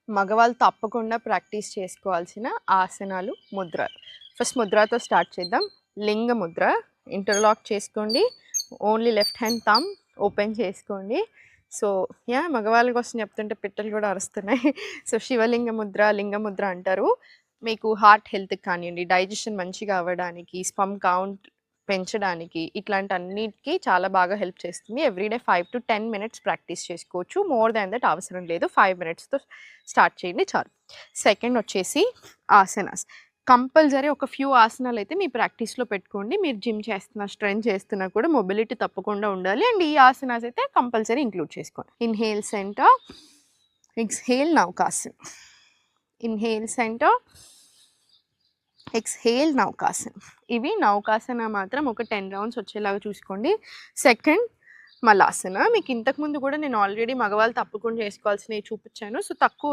మగవాళ్ళు తప్పకుండా ప్రాక్టీస్ చేసుకోవాల్సిన ఆసనాలు, ముద్రలు. ఫస్ట్ ముద్రతో స్టార్ట్ చేద్దాం. లింగ ముద్ర. ఇంటర్లాక్ చేసుకోండి. Only left hand thumb open చేసుకోండి. సో మగవాళ్ళ కోసం చెప్తుంటే పిట్టలు కూడా అరుస్తున్నాయి. సో శివలింగ ముద్ర, లింగ ముద్ర అంటారు. మీకు హార్ట్ హెల్త్కి కానివ్వండి, డైజెషన్ మంచిగా అవ్వడానికి, స్పమ్ కౌంట్ పెంచడానికి, ఇట్లాంటి అన్నిటికీ చాలా బాగా హెల్ప్ చేస్తుంది. ఎవ్రీడే 5 to 10 minutes ప్రాక్టీస్ చేసుకోవచ్చు. మోర్ దాన్ దట్ అవసరం లేదు. 5 minutesతో స్టార్ట్ చేయండి చాలు. సెకండ్ వచ్చేసి ఆసనాస్. కంపల్సరీ ఒక ఫ్యూ ఆసనాలు అయితే మీ ప్రాక్టీస్లో పెట్టుకోండి. మీరు జిమ్ చేస్తున్నా, స్ట్రెంత్ చేస్తున్నా కూడా మొబిలిటీ తప్పకుండా ఉండాలి. అండ్ ఈ ఆసనాస్ అయితే కంపల్సరీ ఇంక్లూడ్ చేసుకోండి. Inhale center, exhale Naukasan. Inhale center, exhale Naukasan. ఇవి నౌకాసన మాత్రం ఒక 10 rounds వచ్చేలాగా చూసుకోండి. సెకండ్ మలాసన. మీకు ఇంతకుముందు కూడా నేను ఆల్రెడీ మగవాళ్ళు తప్పకుండా చేసుకోవాల్సినవి చూపించాను. సో తక్కువ